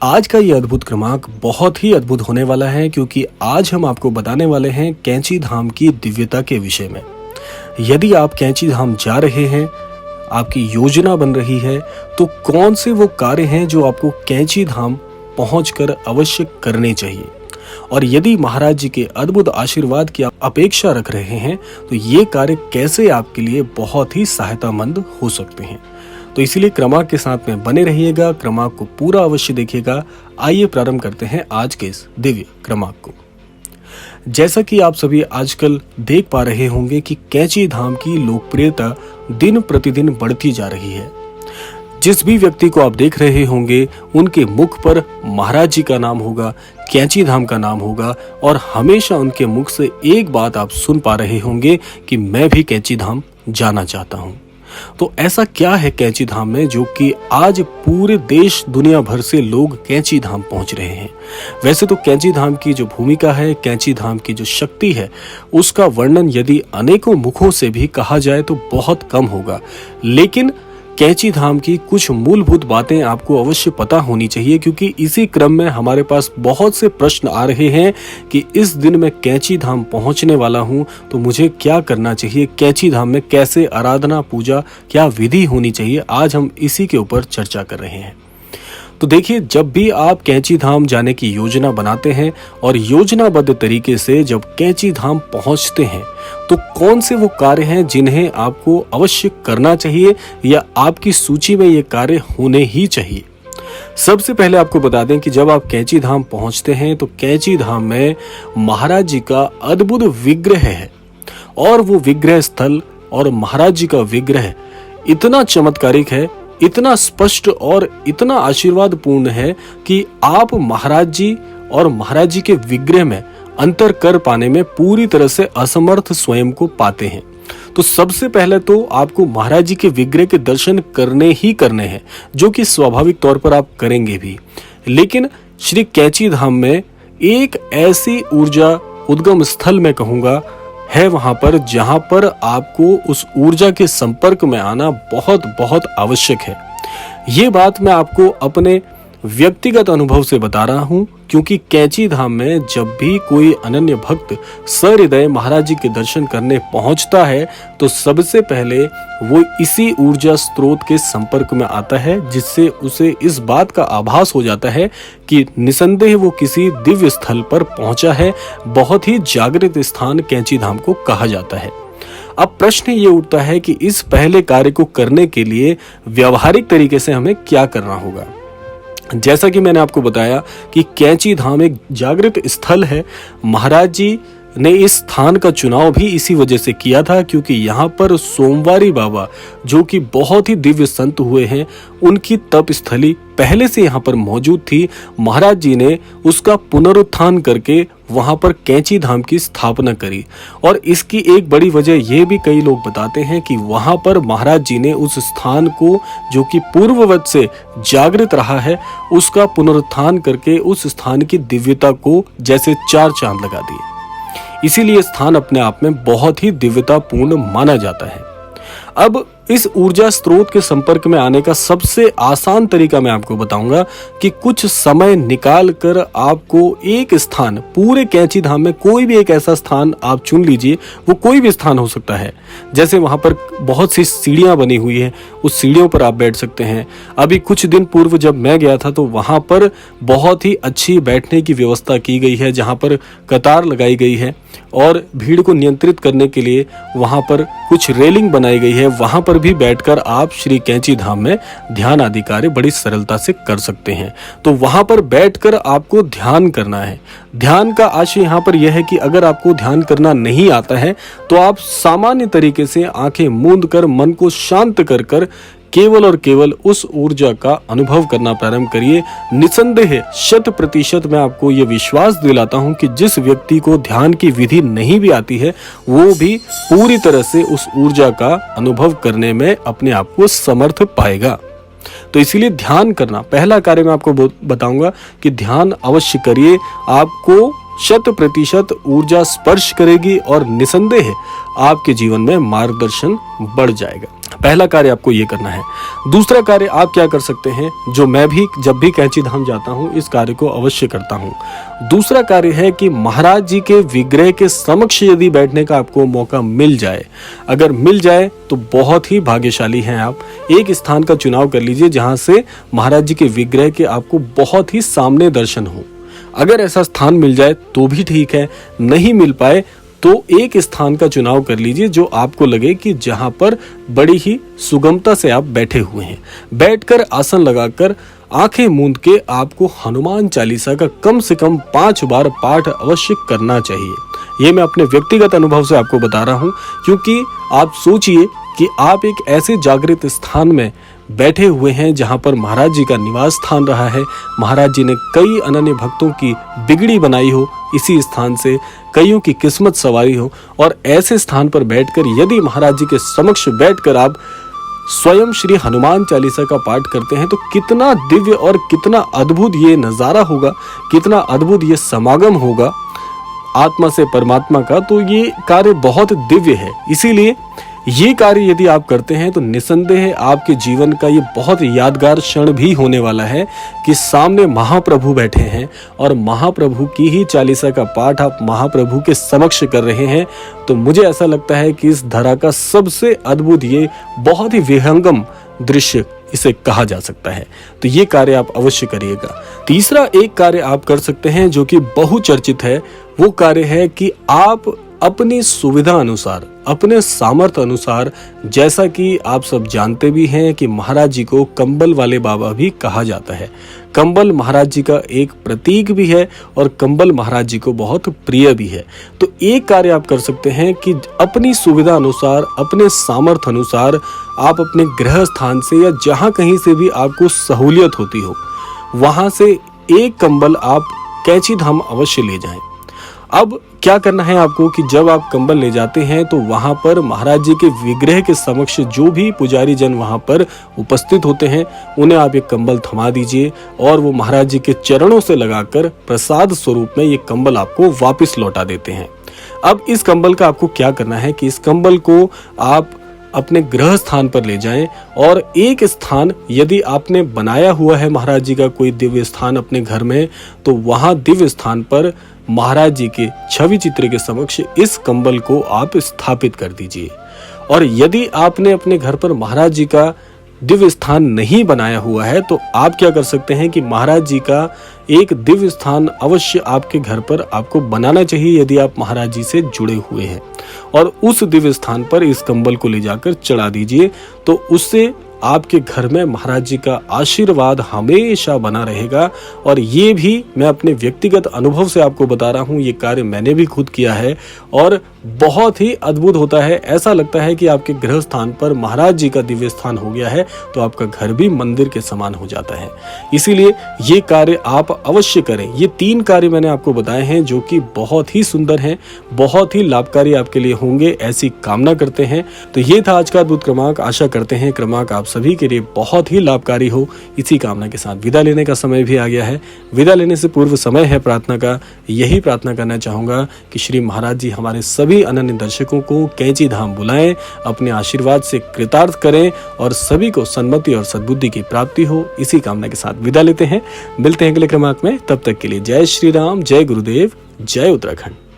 आज का ये अद्भुत क्रमांक बहुत ही अद्भुत होने वाला है क्योंकि आज हम आपको बताने वाले हैं कैंची धाम की दिव्यता के विषय में। यदि आप कैंची धाम जा रहे हैं, आपकी योजना बन रही है, तो कौन से वो कार्य हैं जो आपको कैंची धाम पहुंचकर अवश्य करने चाहिए। और यदि महाराज जी के अद्भुत आशीर्वाद की आप अपेक्षा रख रहे हैं तो ये कार्य कैसे आपके लिए बहुत ही सहायतामंद हो सकते हैं। तो इसीलिए क्रमांक के साथ में बने रहिएगा, क्रमांक को पूरा अवश्य देखिएगा। आइए प्रारंभ करते हैं आज के इस दिव्य क्रमांक को। जैसा कि आप सभी आजकल देख पा रहे होंगे कि कैंची धाम की लोकप्रियता दिन प्रतिदिन बढ़ती जा रही है। जिस भी व्यक्ति को आप देख रहे होंगे उनके मुख पर महाराज जी का नाम होगा, कैंची धाम का नाम होगा और हमेशा उनके मुख से एक बात आप सुन पा रहे होंगे कि मैं भी कैंची धाम जाना चाहता हूँ। तो ऐसा क्या है कैंची धाम में जो कि आज पूरे देश दुनिया भर से लोग कैंची धाम पहुंच रहे हैं। वैसे तो कैंची धाम की जो भूमिका है, कैंची धाम की जो शक्ति है, उसका वर्णन यदि अनेकों मुखों से भी कहा जाए तो बहुत कम होगा। लेकिन कैंची धाम की कुछ मूलभूत बातें आपको अवश्य पता होनी चाहिए क्योंकि इसी क्रम में हमारे पास बहुत से प्रश्न आ रहे हैं कि इस दिन मैं कैंची धाम पहुंचने वाला हूं तो मुझे क्या करना चाहिए, कैंची धाम में कैसे आराधना पूजा क्या विधि होनी चाहिए। आज हम इसी के ऊपर चर्चा कर रहे हैं। तो देखिए, जब भी आप कैंची धाम जाने की योजना बनाते हैं और योजनाबद्ध तरीके से जब कैंची धाम पहुंचते हैं तो कौन से वो कार्य हैं जिन्हें आपको अवश्य करना चाहिए या आपकी सूची में ये कार्य होने ही चाहिए। सबसे पहले आपको बता दें कि जब आप कैंची धाम पहुंचते हैं तो कैंची धाम में महाराज जी का अद्भुत विग्रह है और वो विग्रह स्थल और महाराज जी का विग्रह इतना चमत्कारिक है, इतना स्पष्ट और इतना आशीर्वाद पूर्ण है कि आप महाराज जी और महाराज जी के विग्रह में अंतर कर पाने में पूरी तरह से असमर्थ स्वयं को पाते हैं। तो सबसे पहले तो आपको महाराज जी के विग्रह के दर्शन करने ही करने हैं, जो कि स्वाभाविक तौर पर आप करेंगे भी। लेकिन श्री कैंची धाम में एक ऐसी ऊर्जा उद्गम स्थल में कहूंगा है वहां पर जहां पर आपको उस ऊर्जा के संपर्क में आना बहुत बहुत आवश्यक है। ये बात मैं आपको अपने व्यक्तिगत अनुभव से बता रहा हूं क्योंकि कैंची धाम में जब भी कोई अनन्य भक्त सहृदय महाराज जी के दर्शन करने पहुंचता है तो सबसे पहले वो इसी ऊर्जा स्रोत के संपर्क में आता है, जिससे उसे इस बात का आभास हो जाता है कि निसंदेह वो किसी दिव्य स्थल पर पहुंचा है। बहुत ही जागृत स्थान कैंची धाम को कहा जाता है। अब प्रश्न ये उठता है कि इस पहले कार्य को करने के लिए व्यवहारिक तरीके से हमें क्या करना होगा। जैसा कि मैंने आपको बताया कि कैंची धाम एक जागृत स्थल है। महाराज जी ने इस स्थान का चुनाव भी इसी वजह से किया था क्योंकि यहाँ पर सोमवारी बाबा जो कि बहुत ही दिव्य संत हुए हैं, उनकी तप स्थली पहले से यहाँ पर मौजूद थी। महाराज जी ने उसका पुनरुत्थान करके वहां पर कैंची धाम की स्थापना करी और इसकी एक बड़ी वजह यह भी कई लोग बताते हैं कि वहां पर महाराज जी ने उस स्थान को जो कि पूर्ववत से जागृत रहा है उसका पुनरुत्थान करके उस स्थान की दिव्यता को जैसे चार चांद लगा दिए। इसीलिए स्थान अपने आप में बहुत ही दिव्यता पूर्ण माना जाता है। अब इस ऊर्जा स्रोत के संपर्क में आने का सबसे आसान तरीका मैं आपको बताऊंगा कि कुछ समय निकाल कर आपको एक स्थान, पूरे कैंची धाम में कोई भी एक ऐसा स्थान आप चुन लीजिए। वो कोई भी स्थान हो सकता है। जैसे वहां पर बहुत सी सीढ़ियां बनी हुई है, उस सीढ़ियों पर आप बैठ सकते हैं। अभी कुछ दिन पूर्व जब मैं गया था तो वहां पर बहुत ही अच्छी बैठने की व्यवस्था की गई है, जहां पर कतार लगाई गई है और भीड़ को नियंत्रित करने के लिए वहां पर कुछ रेलिंग बनाई गई है। वहां पर भी बैठकर आप श्री कैंची धाम में ध्यान आदि कार्य बड़ी सरलता से कर सकते हैं। तो वहां पर बैठकर आपको ध्यान करना है। ध्यान का आशय यहाँ पर यह है कि अगर आपको ध्यान करना नहीं आता है तो आप सामान्य तरीके से आंखें मूंद कर मन को शांत कर कर केवल और केवल उस ऊर्जा का अनुभव करना प्रारंभ करिए। निसंदेह 100% मैं आपको ये विश्वास दिलाता हूँ कि जिस व्यक्ति को ध्यान की विधि नहीं भी आती है वो भी पूरी तरह से उस ऊर्जा का अनुभव करने में अपने आप को समर्थ पाएगा। तो इसीलिए ध्यान करना पहला कार्य मैं आपको बताऊंगा कि ध्यान अवश्य करिए। आपको 100% ऊर्जा स्पर्श करेगी और निसंदेह आपके जीवन में मार्गदर्शन बढ़ जाएगा। पहला कार्य आपको ये करना है। दूसरा कार्य आप क्या कर सकते हैं, जो मैं भी जब भी कैंची धाम जाता हूं इस कार्य को अवश्य करता हूं। दूसरा कार्य है कि महाराज जी के विग्रह के समक्ष यदि बैठने का आपको मौका मिल जाए, अगर मिल जाए तो बहुत ही भाग्यशाली हैं आप। एक स्थान का चुनाव कर लीजिए जहां से महाराज जी के विग्रह के आपको बहुत ही सामने दर्शन हो। अगर ऐसा स्थान मिल जाए तो भी ठीक है, नहीं मिल पाए तो एक स्थान का चुनाव कर लीजिए जो आपको लगे कि जहां पर बड़ी ही सुगमता से आप बैठे हुए हैं। बैठकर आसन लगाकर आंखें मूंद के आपको हनुमान चालीसा का कम से कम 5 बार पाठ अवश्य करना चाहिए। ये मैं अपने व्यक्तिगत अनुभव से आपको बता रहा हूं, क्योंकि आप सोचिए कि आप एक ऐसे जागृत स्थान में बैठे हुए हैं जहां पर महाराज जी का निवास स्थान रहा है। महाराज जी ने कई अनन्य भक्तों की बिगड़ी बनाई हो, इसी स्थान से कईयों की किस्मत सवारी हो, और ऐसे स्थान पर बैठकर यदि महाराज जी के समक्ष बैठकर आप स्वयं श्री हनुमान चालीसा का पाठ करते हैं तो कितना दिव्य और कितना अद्भुत ये नजारा होगा, कितना अद्भुत ये समागम होगा आत्मा से परमात्मा का। तो ये कार्य बहुत दिव्य है। इसीलिए ये कार्य यदि आप करते हैं तो निसंदेह आपके जीवन का ये बहुत यादगार क्षण भी होने वाला है कि सामने महाप्रभु बैठे हैं और महाप्रभु की ही चालीसा का पाठ आप महाप्रभु के समक्ष कर रहे हैं। तो मुझे ऐसा लगता है कि इस धरा का सबसे अद्भुत ये बहुत ही विहंगम दृश्य इसे कहा जा सकता है। तो ये कार्य आप अवश्य करिएगा। तीसरा एक कार्य आप कर सकते हैं जो कि बहुचर्चित है, वो कार्य है कि आप अपनी सुविधा अनुसार, अपने सामर्थ्य अनुसार, जैसा कि आप सब जानते भी हैं कि महाराज जी को कंबल वाले बाबा भी कहा जाता है। कंबल महाराज जी का एक प्रतीक भी है और कंबल महाराज जी को बहुत प्रिय भी है। तो एक कार्य आप कर सकते हैं कि अपनी सुविधा अनुसार, अपने सामर्थ्य अनुसार आप अपने गृह स्थान से या जहां कहीं से भी आपको सहूलियत होती हो, वहां से एक कंबल आप कैंची धाम अवश्य ले जाएं। अब क्या करना है आपको कि जब आप कंबल ले जाते हैं तो वहां पर महाराज जी के विग्रह के समक्ष जो भी पुजारी जन वहां पर उपस्थित होते हैं उन्हें आप एक कंबल थमा दीजिए और वो महाराज जी के चरणों से लगाकर प्रसाद स्वरूप में ये कंबल आपको वापस लौटा देते हैं। अब इस कंबल का आपको क्या करना है कि इस कंबल को आप अपने गृह स्थान पर ले जाएं और एक स्थान यदि आपने बनाया हुआ है महाराज जी का कोई दिव्य स्थान अपने घर में, तो वहां दिव्य स्थान पर महाराज जी के छवि चित्र के समक्ष इस कंबल को आप स्थापित कर दीजिए। और यदि आपने अपने घर पर महाराज जी का दिव्य स्थान नहीं बनाया हुआ है तो आप क्या कर सकते हैं कि महाराज जी का एक दिव्य स्थान अवश्य आपके घर पर आपको बनाना चाहिए यदि आप महाराज जी से जुड़े हुए हैं, और उस दिव्य स्थान पर इस कंबल को ले जाकर चढ़ा दीजिए। तो उससे आपके घर में महाराज जी का आशीर्वाद हमेशा बना रहेगा। और ये भी मैं अपने व्यक्तिगत अनुभव से आपको बता रहा हूँ, ये कार्य मैंने भी खुद किया है और बहुत ही अद्भुत होता है। ऐसा लगता है कि आपके गृह स्थान पर महाराज जी का दिव्य स्थान हो गया है तो आपका घर भी मंदिर के समान हो जाता है। इसीलिए ये कार्य आप अवश्य करें। ये 3 कार्य मैंने आपको बताए हैं जो कि बहुत ही सुंदर हैं, बहुत ही लाभकारी आपके लिए होंगे, ऐसी कामना करते हैं। तो ये था आज का अद्भुत क्रमांक। आशा करते हैं क्रमांक आप सभी के लिए बहुत ही लाभकारी हो। इसी कामना के साथ विदा लेने का समय भी आ गया है। विदा लेने से पूर्व समय है प्रार्थना का। यही प्रार्थना करना चाहूंगा कि श्री महाराज जी हमारे सभी अनन्य दर्शकों को कैंची धाम बुलाएं, अपने आशीर्वाद से कृतार्थ करें और सभी को सन्मति और सद्बुद्धि की प्राप्ति हो। इसी कामना के साथ विदा लेते हैं। मिलते हैं अगले क्रमांक में। तब तक के लिए जय श्री राम, जय गुरुदेव, जय उत्तराखंड।